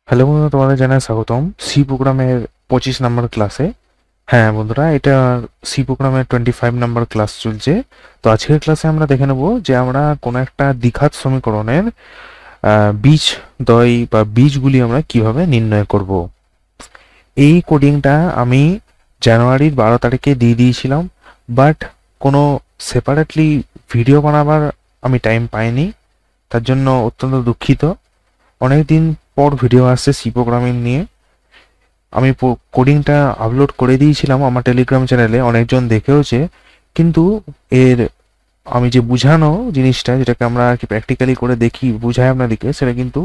Hello বন্ধুরা, তোমাদের জানাই স্বাগতম সি প্রোগ্রামের 25 নম্বর ক্লাসে। হ্যাঁ বন্ধুরা, এটা সি প্রোগ্রামের 25 নম্বর ক্লাস চলছে। তো আজকের ক্লাসে আমরা দেখে নেব যে আমরা কোনো একটা দ্বিঘাত সমীকরণের বীজ দ্বয় বা বীজগুলি আমরা কিভাবে নির্ণয় করব। এই কোডিংটা আমি জানুয়ারির 12 তারিখে দিয়ে দিয়েছিলাম, বাট কোনো সেপারেটলি ভিডিও বানাবার আমি টাইম পাইনি, তার জন্য অত্যন্ত দুঃখিত। অনেক দিন পর ভিডিও আসছে সি প্রোগ্রামিং নিয়ে। আমি কোডিংটা আপলোড করে দিয়েছিলাম আমার টেলিগ্রাম চ্যানেলে, অনেকজন দেখেওছে, কিন্তু এর আমি যে বুঝানো জিনিসটা, যেটাকে আমরা আর কি প্র্যাকটিক্যালি করে দেখি বুঝাই আপনাদেরকে, সেটা কিন্তু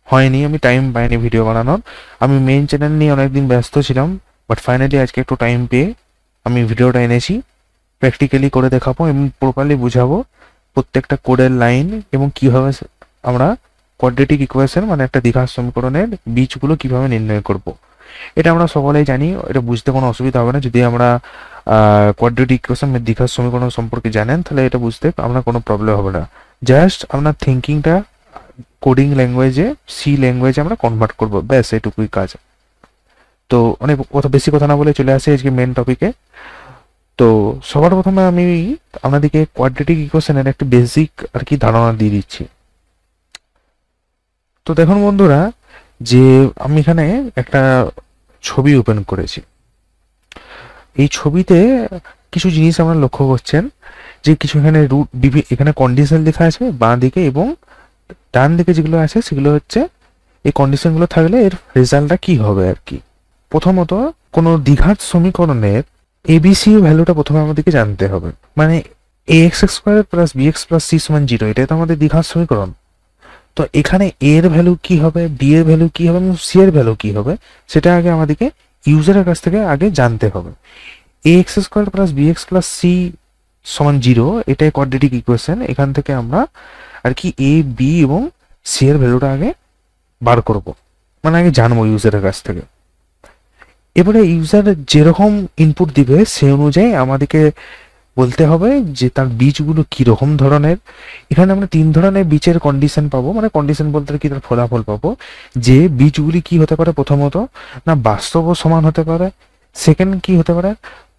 হয়নি। আমি টাইম পাইনি ভিডিও বানানোর। আমি মেইন চ্যানেল নিয়ে অনেকদিন ব্যস্ত ছিলাম, বাট ফাইনালি আজকে একটু টাইম পেয়ে আমি ভিডিওটা এনেছি। প্র্যাকটিক্যালি করে দেখাবো এবং প্রপারলি বুঝাবো প্রত্যেকটা কোডের লাইন এবং কিভাবে আমরা কোয়াড্রেটিক ইকুয়েশন মানে একটা দ্বিঘাত সমীকরণের বীজগুলো কিভাবে নির্ণয় করব। এটা আমরা সকলেই জানি, এটা বুঝতে কোনো অসুবিধা হবে না। যদি আমরা কোয়াড্রেটিক ইকুয়েশন দ্বিঘাত সমীকরণ সম্পর্কে জানেন, তাহলে এটা বুঝতে আপনার কোনো প্রবলেম হবে না। জাস্ট আপনার থিঙ্কিংটা কোডিং ল্যাঙ্গুয়েজে, সি ল্যাঙ্গুয়েজে আমরা কনভার্ট করবো, ব্যাস এটুকুই কাজ। তো অনেক কথা, বেশি কথা না বলে চলে আসে আজকে মেন টপিকে। তো সবার প্রথমে আমি আপনাদেরকে কোয়াড্রেটিক ইকুয়েশনের একটা বেসিক আর কি ধারণা দিয়ে দিচ্ছি। তো দেখুন বন্ধুরা, যে আমি এখানে একটা ছবি ওপেন করেছি। এই ছবিতে কিছু জিনিস আমরা লক্ষ্য করছেন, যে কিছু এখানে রুট এখানে কন্ডিশন লেখা আছে বাঁ দিকে, এবং ডান দিকে যেগুলো আছে সেগুলো হচ্ছে এই কন্ডিশনগুলো থাকলে এর রেজাল্টটা কি হবে আর কি। প্রথমত, কোনো দ্বিঘাত সমীকরণের এবিসি ভ্যালুটা প্রথমে আমাদেরকে জানতে হবে। মানে A X square plus B X plus C সমান 0, এটাই তো আমাদের দ্বিঘাত সমীকরণ। তো এখানে এ এর ভ্যালু কি হবে, বি এর ভ্যালু কি হবে এবং সি এর ভ্যালু কি হবে, সেটা আগে আমাদেরকে ইউজারের কাছ থেকে আগে জানতে হবে। A X square plus B X plus C সমান 0, এটাই কোয়াড্রেটিক ইকুয়েশন। এখান থেকে আমরা আর কি এ বি এবং সি এর ভ্যালুটা আগে বার করব, মানে আগে জানবো ইউজারের কাছ থেকে। এবারে ইউজার যেরকম ইনপুট দিবে সে অনুযায়ী আমাদেরকে বলতে হবে যে তার বীজগুলো কিরকম ধরনের। এখানে আমরা 3 ধরনের বীজের কন্ডিশন পাবো, মানে কন্ডিশন বলতে কি তার ফলাফল পাবো, যে বীজগুলি কি হতে পারে। প্রথমত, না বাস্তব ও সমান হতে পারে। সেকেন্ড কি হতে পারে,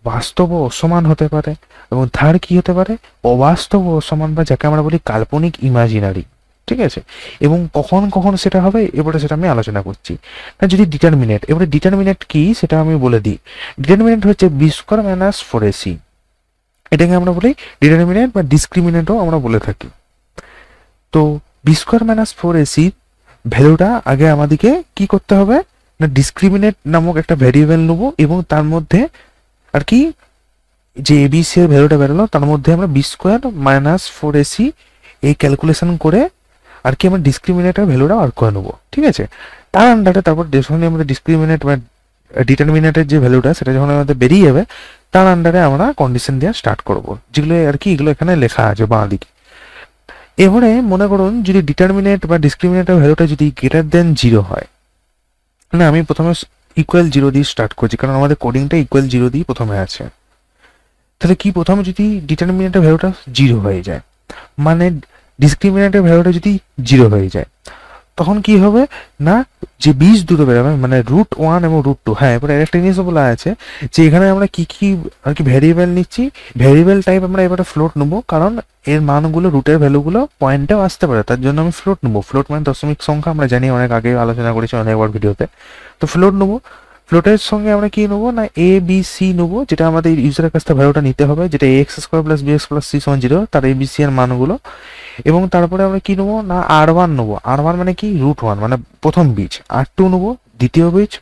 বাস্তব ও অসমান হতে পারে। এবং থার্ড কি হতে পারে, অবাস্তব ও অসমান, বা যাকে আমরা বলি কাল্পনিক, ইমাজিনারি। ঠিক আছে। এবং কখন কখন সেটা হবে এবারে সেটা আমি আলোচনা করছি। না যদি ডিটারমিনেট, এবারে ডিটারমিনেট কি সেটা আমি বলে দিই। ডিটারমিনেট হচ্ছে বি স্কোয়ার মাইনাস 4ac, এটাকে আমরা বলি ডিটারমিনেন্ট বা ডিসক্রিমিনেন্টও আমরা বলে থাকি। তো বি স্কোয়ার মাইনাস 4ac ভ্যালুটা আগে আমাদেরকে কি করতে হবে, না ডিসক্রিমিনেন্ট নামক একটা ভ্যারিয়েবল নেবো, এবং তার মধ্যে আর কি যে এবিসি এর ভ্যালুটা বেরোলো তার মধ্যে আমরা বি স্কোয়ার মাইনাস 4ac এই ক্যালকুলেশন করে আর কি আমরা ডিসক্রিমিনেটের ভ্যালুটা বার করে নেবো। ঠিক আছে। তার আন্ডারে তারপর যখন আমরা ডিসক্রিমিনেট বা ডিটারমিনেটের যে ভ্যালুটা সেটা যখন আমাদের বেরিয়ে যাবে, তার আন্ডারে আমরা কন্ডিশন দেওয়া স্টার্ট করব, যেগুলো আর কি এগুলো এখানে লেখা আছে বাঁ দিকে। এবারে মনে করুন যদি ডিটারমিনেট বা ডিসক্রিমিনেটের ভ্যালুটা যদি গ্রেটার দেন 0 হয়, না আমি প্রথমে ইকুয়াল 0 দিয়ে স্টার্ট করছি, কারণ আমাদের কোডিংটা ইকুয়াল 0 দিয়ে প্রথমে আছে। তাহলে কি, প্রথমে যদি ডিটারমিনেটের ভ্যালুটা 0 হয়ে যায়, মানে ডিসক্রিমিনেটের ভ্যালুটা যদি 0 হয়ে যায়, তখন কি হবে, না যে বীজ দুটো বেরোবে মানে √1 এবং √2। হ্যাঁ, এবারে একটা জিনিস বলা আছে যে এখানে আমরা কি কি আর কি ভ্যারিয়েবল নিচ্ছি। ভ্যারিয়েবল টাইপ আমরা এবারে ফ্লোট নেবো, কারণ এর মানগুলো, রুটের ভ্যালুগুলো পয়েন্টেও আসতে পারে, তার জন্য আমি ফ্লোট নেবো। ফ্লোট মানে দশমিক সংখ্যা, আমরা জানি, অনেক আগে আলোচনা করেছি অনেকবার ভিডিওতে। তো ফ্লোট নেবো। ফ্লোটের সঙ্গে আমরা কি নেবো, না এ বি সি নেবো, যেটা আমাদের ইউজারের কাছ থেকে ভ্যালুটা নিতে হবে, যেটা A X square plus B X plus C সমান 0, তার এ বি সি এর মানগুলো। এবং তারপরে আমরা কি নেবো, না R1 নেবো। R1 মানে কি, √1 মানে প্রথম বীজ। R2 নেবো, দ্বিতীয় বীজ,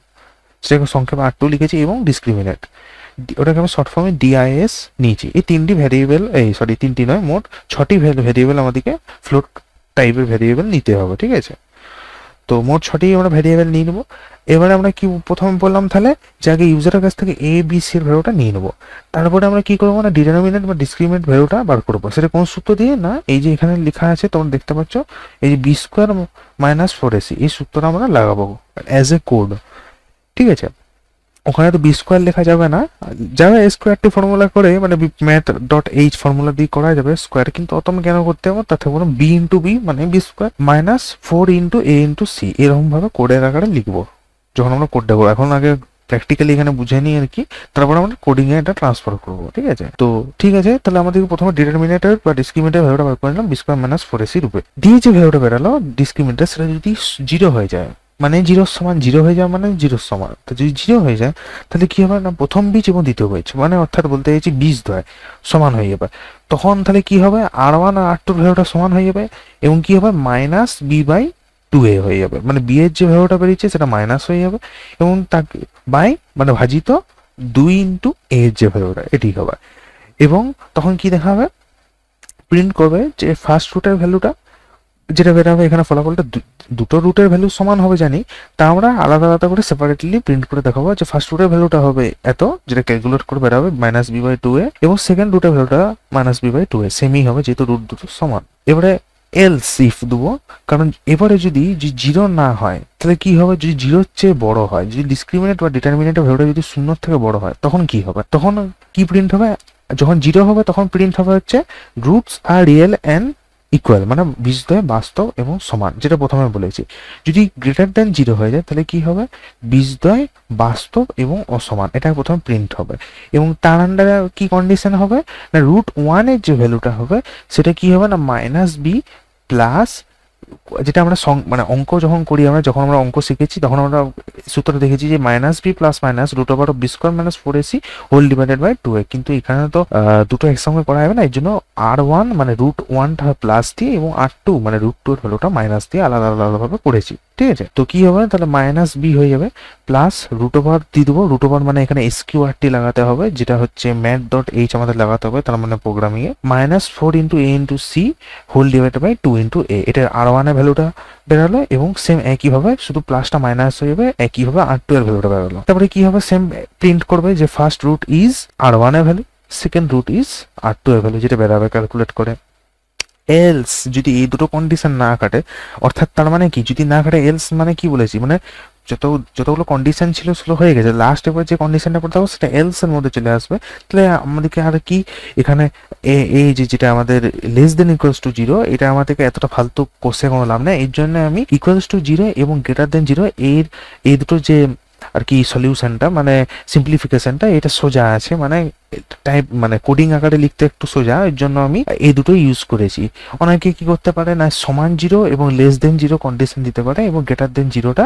সেটাকে সংক্ষেপে R2 লিখেছি, এবং ডিসক্রিমিনেট, ওটাকে আমি শর্ট ফর্মে ডিআইএস নিয়েছি। এই তিনটি ভ্যারিয়েবল, তিনটি নয়, মোট 6টি ভ্যারিয়েবল আমাদেরকে ফ্লোট টাইপের ভ্যারিয়েবল নিতে হবে। ঠিক আছে। তো মোট 6টি আমরা ভ্যারিয়েবল নিয়ে নেবো। এবারে আমরা কি প্রথমে বললাম, তাহলে যে আগে ইউজারের কাছ থেকে এ বি সি এর ভ্যালুটা নিয়ে নেবো। তারপরে আমরা কি করবো, না ডিটারমিনেন্ট বা ডিসক্রিমিনেন্ট ভ্যালুটা বার করবো। সেটা কোন সূত্র দিয়ে, না এই যে এখানে লেখা আছে তোমরা দেখতে পাচ্ছ, এই যে বি স্কোয়ার মাইনাস 4ac, এই সূত্রটা আমরা লাগাবো অ্যাজ এ কোড। ঠিক আছে। ওখানে তো বি স্কোয়ার লেখা যাবে না, যাবে স্কোয়ারটি ফর্মুলা করে মানে ম্যাথ ডট এইচ ফর্মুলা দিয়ে করা যাবে স্কোয়ার, কিন্তু অত আমি কেন করতে হবে, তাতে বলুন বি ইন্টু বি মানে বি স্কোয়ার মাইনাস 4 ইন্টু এ ইন্টু সি, এরকম ভাবে কোডের আকারে লিখবো যখন আমরা কোডটা করবো। এখন আগে প্র্যাকটিক্যালি এখানে বুঝে নিই আর কি, তারপর আমরা কোডিং এ এটা ট্রান্সফার করবো, ঠিক আছে? তো ঠিক আছে, তাহলে আমাদের প্রথমে ডিটারমিনেটর বা ডিসক্রিমিনেটর ভ্যালুটা বার করে নিলাম বি স্কোয়ার মাইনাস 4ac রূপে, দিয়ে যে ভ্যালুটা বেরালো ডিসক্রিমিনেটর সেটা যদি 0 হয়ে যায়, মানে 0 সমান 0 হয়ে যায় মানে 0 সমান, তো যদি 0 হয়ে যায় তাহলে কি হবে না, প্রথম বীজ এবং দ্বিতীয় বীজ মানে অর্থাৎ বলতে চাইছি বীজ দ্বয় সমান হয়ে যাবে। তখন তাহলে কি হবে, R1 আর R2 ভ্যালুটা সমান হয়ে যাবে এবং কি হবে মাইনাস বি বাই 2a হয়ে যাবে, মানে বি এর যে ভ্যালুটা বেরিয়েছে সেটা মাইনাস হয়ে যাবে এবং তাকে বাই মানে ভাজিত 2 ইন্টু a এর যে ভ্যালুটা এটি হবে। এবং তখন কি দেখা হবে, প্রিন্ট করবে যে ফার্স্ট রুটের ভ্যালুটা যেটা বের হবে, এখানে ফলাফলটা দুটো রুটের ভ্যালু সমান হবে জানি, তা আমরা আলাদা আলাদা করে সেপারেটলি প্রিন্ট করে দেখাবো যে ফার্স্ট রুটের ভ্যালুটা হবে এত, যেটা ক্যালকুলেট করে বের হবে মাইনাস বি বাই 2a, এবং সেকেন্ড রুটের ভ্যালুটা মাইনাস বি বাই 2a, সেমই হবে যেহেতু রুট দুটো সমান। এবারে এলস ইফ দেবো, কারণ এবারে যদি জিরো না হয় তাহলে কি হবে, যদি জিরোর চেয়ে বড় হয়, যদি ডিসক্রিমিনেট বা ডিটারমিনেটের ভ্যালুটা যদি শূন্যর থেকে বড় হয় তখন কি হবে, তখন কি প্রিন্ট হবে, যখন জিরো হবে তখন প্রিন্ট হবে হচ্ছে roots R real and equal, মানে বীজদ্বয় বাস্তব এবং সমান, যেটা প্রথমে বলেছি। যদি গ্রেটার দেন 0 হয়ে যায় তাহলে কি হবে, বীজদ্বয় বাস্তব এবং অসমান, এটা প্রথমে প্রিন্ট হবে। এবং তার আন্ডারে কি কন্ডিশন হবে না, √1 এর যে ভ্যালুটা হবে সেটা কি হবে না মাইনাস বি প্লাস, যেটা আমরা মানে অঙ্ক যখন করি, আমরা যখন আমরা অঙ্ক শিখেছি তখন আমরা সূত্র দেখেছি যে minus B plus minus root over of B square minus 4ac whole divided by 2a, কিন্তু এখানে তো দুটো একসঙ্গে করা হবে না, এর জন্য R1 মানে √1টা প্লাস দিয়ে এবং R2 মানে √2 এর ভ্যালুটা মাইনাস দিয়ে আলাদা আলাদা ভাবে করেছি, ঠিক আছে? তো কি হবে তাহলে মাইনাস বি হয়ে যাবে প্লাস রুট ওভার দিয়ে দেবো, রুট ওভার মানে এখানে SQRT লাগাতে হবে, যেটা হচ্ছে ম্যাথ ডট এইচ আমাদের লাগাতে হবে, তার মানে প্রোগ্রামিং এ minus 4 into a into C whole divided by 2 into a, এটা R1 এর ভ্যালুটা বেরোলো এবং সেম একইভাবে শুধু প্লাসটা মাইনাস হয়ে যাবে, একইভাবে R2 এর ভ্যালুটা বেরোলো। তারপরে কি হবে, সেম প্রিন্ট করবে যে ফার্স্ট রুট ইজ R1 এর value, second root is R2 এর ভ্যালু, যেটা বেরোবে ক্যালকুলেট করে। এলস যদি এই দুটো কন্ডিশন না কাটে, অর্থাৎ তার মানে কি, যদি না কাটে এলস মানে কি বলেছি, মানে যতগুলো কন্ডিশন ছিল সেগুলো হয়ে গেছে, লাস্ট এবার যে কন্ডিশনটা পড়তে হবে সেটা এলস এর মধ্যে চলে আসবে, তাহলে আমাদেরকে আর কি এখানে এই যেটা আমাদের লেস দেন ইকুয়ালস টু 0, এটা আমাদেরকে এতটা ফালতু কোষে কোনো লাভ নেই, এর জন্য আমি ইকুয়ালস টু 0 এবং গ্রেটার দেন 0 এই দুটো যে আর কি সলিউশনটা মানে সিম্পলিফিকেশনটা এটা সোজা আছে, মানে টাইপ মানে কোডিং আকারে লিখতে একটু সোজা, এর জন্য আমি এই দুটো ইউজ করেছি। অনেকে কি করতে পারে না সমান 0 এবং লেস দেন 0 কন্ডিশন দিতে পারে এবং গ্রেটার দেন 0টা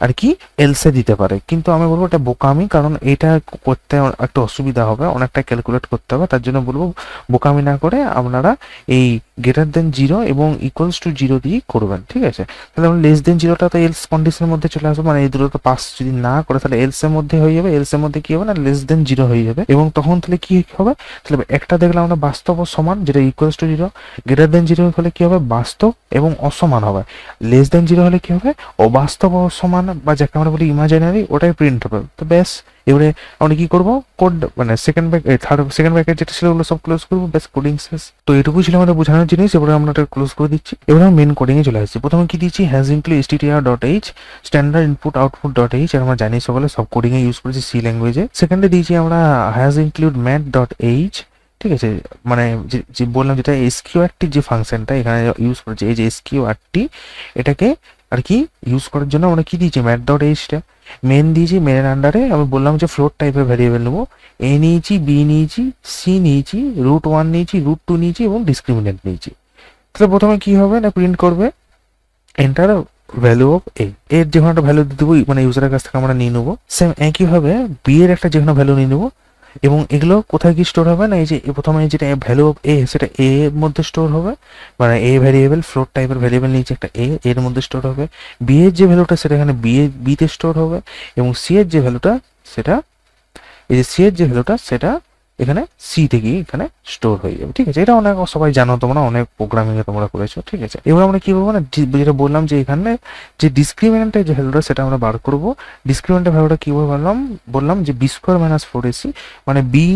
আর কি এলসে দিতে পারে, কিন্তু আমি বলবো এটা বোকামি, কারণ এটা করতে একটু অসুবিধা হবে, অনেকটা ক্যালকুলেট করতে হবে, তার জন্য বলবো বোকামি না করে আপনারা এই গ্রেটার দেন 0 এবং ইকুয়ালস টু 0 দিয়ে করবেন, ঠিক আছে? তাহলে আমরা লেস দেন 0টা তো এলস কন্ডিশনের মধ্যে চলে আসবে, মানে এই দুটো তো পাস যদি না করে তাহলে এলস এর মধ্যে হয়ে যাবে, এলস এর মধ্যে কি হবে না লেস দেন 0 হয়ে যাবে, এবং তখন তাহলে কি হবে, তাহলে একটা দেখলাম আমরা বাস্তব ও সমান যেটা ইকুয়ালস টু 0, গ্রেটার দেন 0 হলে কি হবে বাস্তব এবং অসমান হবে, লেস দেন 0 হলে কি হবে অবাস্তব ও সমান বা যাকে আমরা বলি ইমাজিনারি, ওটাই প্রিন্ট হবে। তো ব্যাস, এবারে আমরা কি করবো, কোড মানে সেকেন্ড ব্র্যাকেট যেটা ছিল ওগুলো সব ক্লোজ করবো, ব্যাস কোডিং শেষ। তো এটুকু ছিল আমাদের বোঝানোর জিনিস, এবারে আমরা এটা ক্লোজ করে দিচ্ছি। এবারে আমরা মেন কোডিং এ চলে আসছি। প্রথমে কি দিচ্ছি, has include str.h standard input output dot H, আমরা জানি সকলে সব কোডিং এ ইউজ করেছি সি ল্যাঙ্গুয়েজে। সেকেন্ডে দিয়েছি আমরা has include math dot H, ঠিক আছে, মানে যে বললাম যেটা SQRT যে ফাংশনটা এখানে ইউজ করেছি, এই যে SQRT এটাকে আর কি ইউজ করার জন্য আমরা কি দিয়েছি ম্যাথ ডট এইচটা, মেন দিয়েছি, মেনের আন্ডারে আমি বললাম যে ফ্লোট টাইপের ভ্যারিয়েবল নেবো, এ নিয়েছি, বি নিয়েছি, সি নিয়েছি, √1 নিয়েছি, √2 নিয়েছি এবং ডিসক্রিমিনেন্ট নিয়েছি। তাহলে প্রথমে কি হবে না প্রিন্ট করবে এন্টার ভ্যালু অফ এ, এর যে কোনো একটা ভ্যালু দিয়ে দেবো, মানে ইউজারের কাছ থেকে আমরা নিয়ে নেবো। সেম একইভাবে বি এর একটা যে কোনো ভ্যালু নিয়ে নেবো, এবং এগুলো কোথায় কি স্টোর হবে না, এই যে প্রথমে যেটা ভ্যালু অফ এ সেটা এ এর মধ্যে স্টোর হবে, মানে এ ভ্যারিয়েবল ফ্লোট টাইপের ভ্যারিয়েবল নিচে একটা এর মধ্যে স্টোর হবে, বি এর যে ভ্যালুটা সেটা এখানে বি তে স্টোর হবে, এবং সি এর যে ভ্যালুটা সেটা এই যে সি এর যে ভ্যালুটা সেটা এখানে সি থেকে এখানে স্টোর হয়ে যাবে, ঠিক আছে? এটা অনেক সবাই জানো, তোমরা অনেক প্রোগ্রামিং এ তোমরা করেছো, ঠিক আছে? এবার আমরা কি করবো না, যেটা বললাম যে এখানে যে ডিসক্রিমিনেন্টের যে ভ্যালুটা সেটা আমরা বার করবো। ডিসক্রিমিনেন্টের ভ্যালুটা কিভাবে বললাম যে বি স্কোয়ার মাইনাস 4ac মানে B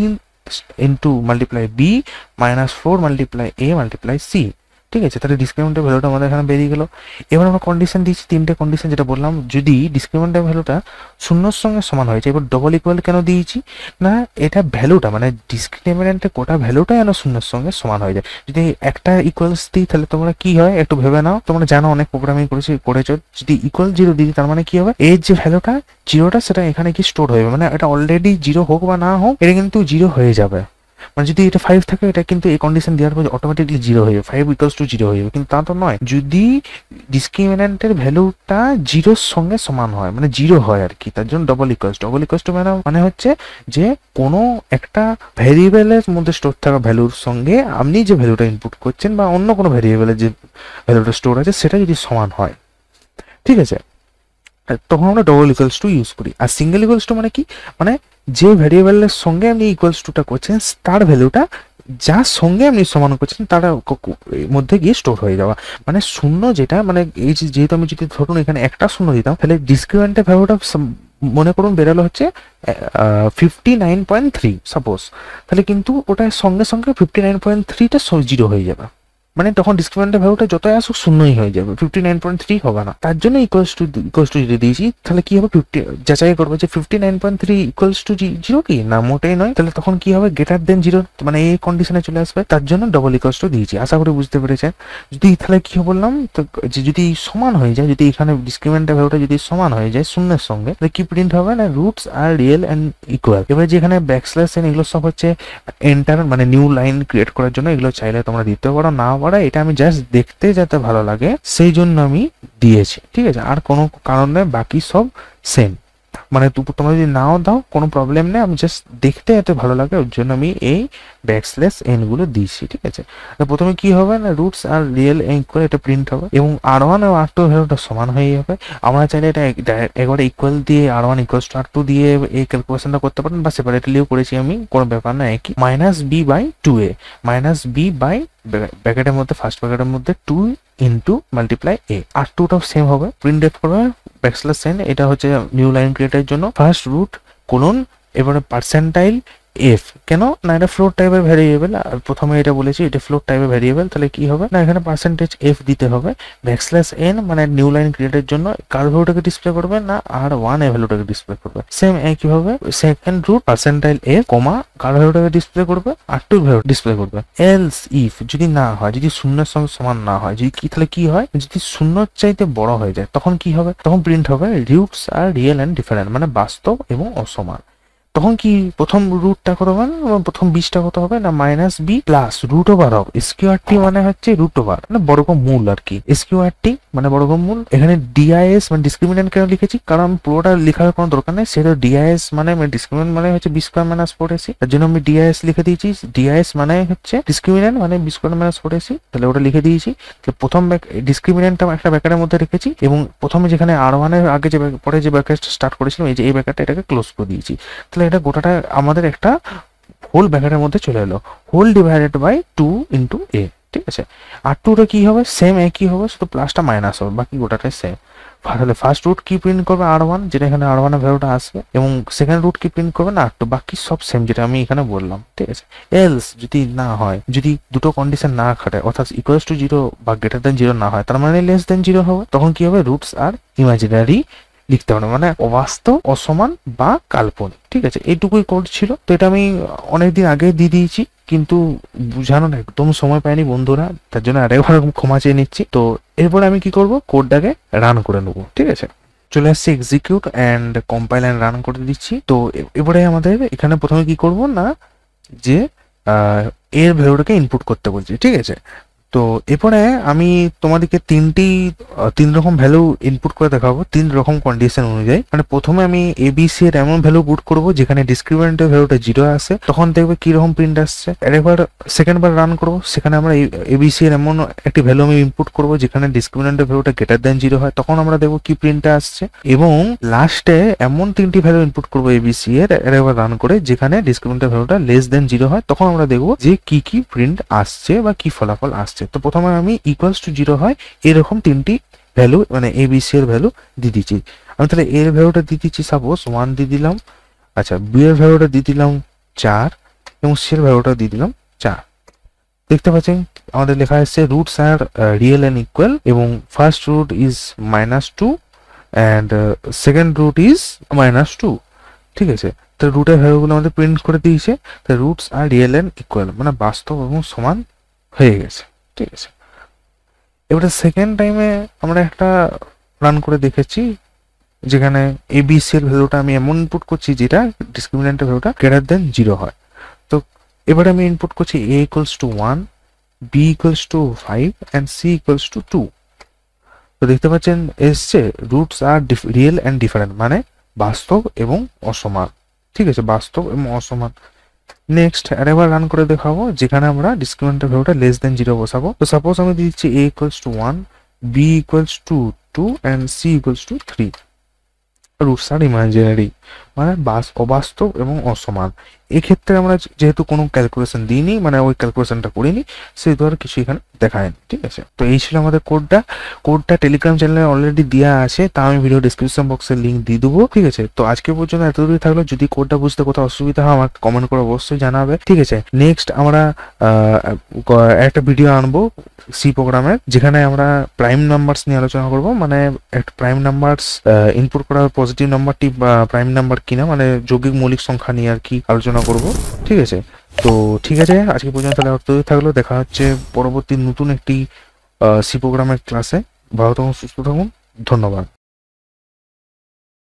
into multiply B minus 4 multiply A multiply C, ঠিক আছে, তাহলে ডিসক্রিমিনেন্টের ভ্যালুটা আমাদের এখানে বেরিয়ে গেল। এবার আমরা কন্ডিশন দিচ্ছি, তিনটে কন্ডিশন যেটা বললাম, যদি ডিসক্রিমিনেন্টের ভ্যালুটা শূন্যর সঙ্গে সমান হয়েছে। এবার ডবল ইকুয়াল কেন দিয়েছি না, এটা ভ্যালুটা মানে ডিসক্রিমিনেন্টের গোটা ভ্যালুটা যেন শূন্যের সঙ্গে সমান হয়ে যায়। যদি একটা ইকুয়ালস দিই তাহলে তোমরা কি হয় একটু ভেবে নাও, তোমরা জানো অনেক প্রোগ্রামিং করেছো, যদি ইকুয়াল 0 দিই তার মানে কি হবে, এর যে ভ্যালুটা 0টা সেটা এখানে কি স্টোর হয়ে যাবে, মানে এটা অলরেডি 0 হোক বা না হোক এটা কিন্তু 0 হয়ে যাবে। মানে যদি এটা 5 থাকে এটা কিন্তু এই কন্ডিশন দেওয়ার পর অটোমেটিকলি 0 হয়ে যাবে, 5 ইকুয়ালস টু 0 হয়ে যাবে, কিন্তু তা তো নয়। যদি ডিসক্রিমিনেন্টের ভ্যালুটা 0-র সঙ্গে সমান হয়, মানে 0 হয় আর কি, তার জন্য ডবল ইকুয়ালস টু মানে হচ্ছে যে কোনো একটা ভ্যারিয়েবলের মধ্যে স্টোর থাকা ভ্যালুর সঙ্গে আপনি যে ভ্যালুটা ইনপুট করছেন বা অন্য কোনো ভ্যারিয়েবলের যে ভ্যালুটা স্টোর আছে সেটা যদি সমান হয়, ঠিক আছে, তখন আমরা ডবল ইকুয়ালস টু ইউজ করি। আর সিঙ্গেল ইকুয়ালস টু মানে কি, মানে যে ভ্যারিয়েবলের সঙ্গে আপনি ইকুয়ালস টুটা করছেন তার ভ্যালুটা যার সঙ্গে আপনি সমান করছেন তার মধ্যে গিয়ে স্টোর হয়ে যাওয়া। মানে শূন্য যেটা, মানে এই যেহেতু আমি যদি ধরুন এখানে একটা শূন্য দিতাম তাহলে ডিসক্রিমিনেন্টের ভ্যালুটা মনে করুন বেরোলো হচ্ছে 59.3 সাপোজ, তাহলে কিন্তু ওটার সঙ্গে সঙ্গে 59.3টা 0 হয়ে যাবে, মানে তখন ডিসক্রিমিনেন্টের ভ্যালুটা যতই আসুক শূন্যই হয়ে যাবে, 59.3 হবে না। তার জন্য ইকুয়ালস টু যদি দিয়েছি তাহলে কি হবে, যাচাই করবে যে 59.3 ইকুয়ালস টু 0 কি না, মোটেই নয়, তাহলে তখন কি হবে, গ্রেটার দেন 0, মানে এই কন্ডিশনে চলে আসবে, তার জন্য ডবল ইকুয়ালস টু দিয়েছি। আশা করি বুঝতে পেরেছেন। যদি তাহলে কি বললাম তো, যে যদি সমান হয়ে যায়, যদি এখানে ডিসক্রিমিনেন্টের ভ্যালুটা যদি সমান হয়ে যায় শূন্যের সঙ্গে, তাহলে কি প্রিন্ট হবে না, roots R real and equal. এবার যেখানে ব্যাকস্ল্যাশ এন এগুলো সব হচ্ছে এন্টার মানে নিউ লাইন ক্রিয়েট করার জন্য, এগুলো চাইলে তোমরা দিতে পারো, না পারো, এটা আমি জাস্ট দেখতে যাতে ভালো লাগে সেই জন্য আমি দিয়েছি, ঠিক আছে, আর কোনো কারণে বাকি সব সেম, মানে তোমরা যদি নাও দাও কোনো প্রবলেম নেই, আমি জাস্ট দেখতে এত ভালো লাগে ওর জন্য আমি এই ব্যাকস্ল্যাশ এন গুলো দিয়েছি, ঠিক আছে। প্রথমে কি হবে না, রুটস আর রিয়েল এন করে এটা প্রিন্ট হবে এবং R1 ও R2 ভ্যালুটা সমান হয়ে যাবে। আমরা চাইলে এটা একবারে ইকুয়াল দিয়ে R1 ইকুয়ালস টু R2 দিয়ে এই ক্যালকুলেশনটা করতে পারেন, বা সেপারেটলিও করেছি আমি, কোনো ব্যাপার না, একই। -b/2a -b/ ব্র্যাকেটের মধ্যে ফার্স্ট ব্র্যাকেটের মধ্যে 2 ইন্টু মাল্টিপ্লাই a, আর 2টাও সেম হবে, প্রিন্ট এফ করবে ব্যাকস্ল্যাশ এন, এটা হচ্ছে নিউ লাইন ক্রিয়েটের জন্য, ফার্স্ট রুট কোলন, এবারে পার্সেন্টাইল এফ, কেন না এটা ফ্লোট টাইপের ভ্যারিয়েবল, আর প্রথমে এটা বলেছি এটা ফ্লোট টাইপের ভ্যারিয়েবল, তাহলে কি হবে না এখানে পার্সেন্টেজ এফ দিতে হবে, ব্যাকস্ল্যাশ এন মানে নিউ লাইন ক্রিয়েটের জন্য কার ভ্যালুটাকে ডিসপ্লে করবে না R1 এর ভ্যালুটাকে ডিসপ্লে করবে, সেম একইভাবে সেকেন্ড রুট পার্সেন্টাইল এফ কমা কার ভ্যালুটাকে ডিসপ্লে করবে R2 এর ভ্যালু ডিসপ্লে করবে। এলস ইফ যদি না হয়, যদি শূন্যের সঙ্গে সমান না হয়, যদি কি তাহলে কি হয়, যদি শূন্যর চাইতে বড় হয়ে যায় তখন কি হবে, তখন প্রিন্ট হবে roots R real and different, মানে বাস্তব এবং অসমান। তখন কি প্রথম রুটটা কত হবে, প্রথম 20টা কত হবে না -b plus root over of স্কোয়ারটি, মানে হচ্ছে রুট ওভার মানে বর্গমূল আর কি, স্কোয়ারটি মানে বর্গমূল। এখানে ডিআইএস মানে ডিসক্রিমিনেন্ট কেন লিখেছি, কারণ পুরোটা লেখার কোনো দরকার নেই, সেটা ডিআইএস মানে ডিসক্রিমিনেন্ট মানে হচ্ছে বি স্কোয়ার মাইনাস 4ac, তার জন্য আমি ডিআইএস লিখে দিয়েছি। ডিআইএস মানে হচ্ছে ডিসক্রিমিনেন্ট মানে বি স্কোয়ার মাইনাস 4ac, তাহলে ওটা লিখে দিয়েছি। প্রথম ডিসক্রিমিনেন্টটা একটা ব্র্যাকেটের মধ্যে রেখেছি এবং প্রথমে যেখানে R1 এর আগে যে পরে যে ব্র্যাকেটটা স্টার্ট করেছিলাম, এই যে এই ব্র্যাকেটটা এটাকে ক্লোজ করে দিয়েছি, তাহলে এটা গোটাটা আমাদের একটা হোল ব্র্যাকেটের মধ্যে চলে এলো, whole divided by 2 into a, ঠিক আছে। আর 2টা কি হবে, সেম একই হবে, শুধু প্লাসটা মাইনাস হবে, বাকি গোটাটাই সেম। তাহলে ফার্স্ট রুট কি প্রিন্ট করবে R1, যেটা এখানে R1 এর ভ্যালুটা আসবে, এবং সেকেন্ড রুট কি প্রিন্ট করবে না R2, বাকি সব সেম যেটা আমি এখানে বললাম, ঠিক আছে। এলস যদি না হয়, যদি দুটো কন্ডিশন না খাটে, অর্থাৎ ইকুয়ালস টু 0 বা গ্রেটার দেন 0 না হয়, তার মানে লেস দেন 0 হবে, তখন কি হবে, রুটস আর ইমাজিনারি লিখতে হবে, মানে অবাস্তব, অসমান বা কাল্পনিক, ঠিক আছে। এইটুকুই কোড ছিল, তো এটা আমি অনেকদিন আগে দিয়ে দিয়েছি, কিন্তু বুঝানোর একদম সময় পাইনি বন্ধুরা, তার জন্য আরেকবার ক্ষমা চেয়ে নিচ্ছি। তো এরপরে আমি কি করব, কোডটাকে রান করে নেবো, ঠিক আছে। চলে আসছে execute and compile and run করে দিচ্ছি। তো এবারে আমাদের এখানে প্রথমে কি করব না, যে এর ভ্যালুটাকে ইনপুট করতে বলছি, ঠিক আছে। তো এরপরে আমি তোমাদেরকে তিন রকম ভ্যালু ইনপুট করে দেখাবো, 3 রকম কন্ডিশন অনুযায়ী। মানে প্রথমে আমি এবিসি এর এমন ভ্যালু পুট করব যেখানে ডিসক্রিমিনেন্টের ভ্যালুটা 0 আসে, তখন দেখবে কি রকম প্রিন্ট আসছে। আরেকবার সেকেন্ড বার রান করব, সেখানে আমরা এবিসি এর এমন একটি ভ্যালু আমি ইনপুট করব যেখানে ডিসক্রিমিনেন্টের ভ্যালুটা গ্রেটার দেন 0 হয়, তখন আমরা দেখব কি প্রিন্টটা আসছে। এবং লাস্টে এমন 3টি ভ্যালু ইনপুট করব এবিসি এর আরেকবার রান করে, যেখানে ডিসক্রিমিনেন্টের ভ্যালুটা লেস দেন 0 হয়, তখন আমরা দেখব যে কি প্রিন্ট আসছে বা কি ফলাফল আসছে। তো প্রথমে আমি ইকুয়ালস টু 0 হয় এরকম 3টি ভ্যালু মানে এবিসি এর ভ্যালু দিয়ে দিচ্ছি। আমি তাহলে এর ভ্যালুটা দিয়ে দিচ্ছি সাপোজ 1 দিয়ে দিলাম, আচ্ছা বি এর ভ্যালুটা দিয়ে দিলাম 4 এবং সি এর ভ্যালুটা দিয়ে দিলাম 4। দেখতে পাচ্ছেন আমাদের লেখা আছে roots R real and equal, এবং first root is -2 and second root is -2। ঠিক আছে, তো রুটের ভ্যালুগুলো আমাদের প্রিন্ট করে দিয়েছে। তো roots R real and equal মানে বাস্তব এবং সমান হয়ে গেছে। ঠিক আছে, এবারে সেকেন্ড টাইমে আমরা একটা রান করে দেখেছি, যেখানে ABC এর ভ্যালুটা আমি এমন ইনপুট করছি যেটা ডিসক্রিমিন্যান্টের ভ্যালুটা গ্রেটার দেন 0 হয়। তো এবারে আমি ইনপুট করছি A = 1, B = 5 and C = 2। তো দেখতে পাচ্ছেন এসছে roots R real and different মানে বাস্তব এবং অসমান। ঠিক আছে, বাস্তব এবং অসমান। নেক্সট আরেকবার রান করে দেখাবো, যেখানে আমরা ডিসক্রিমিন্যান্টের ভ্যালুটা লেস দেন 0 বসাবো। তো সাপোজ আমি দিচ্ছি A = 1, B = 2 and C = 3। Roots are imaginary মানে অবাস্তব এবং অসমান। এক্ষেত্রে আমরা যেহেতু কোনো ক্যালকুলেশন দিইনি, মানে ওই ক্যালকুলেশনটা করিনি, সেই ধর কিছু এখানে দেখায়নি। ঠিক আছে, তো এই ছিল আমাদের কোডটা টেলিগ্রাম চ্যানেলে অলরেডি দেওয়া আছে, তা আমি ভিডিও ডিসক্রিপশন বক্সে লিঙ্ক দিয়ে দেবো। ঠিক আছে, তো আজকে পর্যন্ত এতদূরই থাকলো। যদি কোডটা বুঝতে কোথাও অসুবিধা হয় আমাকে কমেন্ট করে অবশ্যই জানাবে। ঠিক আছে, নেক্সট আমরা একটা ভিডিও আনবো সি প্রোগ্রামের, যেখানে আমরা প্রাইম নাম্বারস নিয়ে আলোচনা করব। মানে একটা প্রাইম নাম্বারস ইনপুট করা পজিটিভ নাম্বারটি প্রাইম নাম্বার কিনা, মানে যৌগিক মৌলিক সংখ্যা নিয়ে আর কি আলোচনা করব। ঠিক আছে, তো ঠিক আছে, আজকে পর্যন্ত তাহলে অতদূরই থাকলো। দেখা হচ্ছে পরবর্তী নতুন একটি সি প্রোগ্রামের ক্লাসে। ভালো থাকুন, সুস্থ থাকুন, ধন্যবাদ।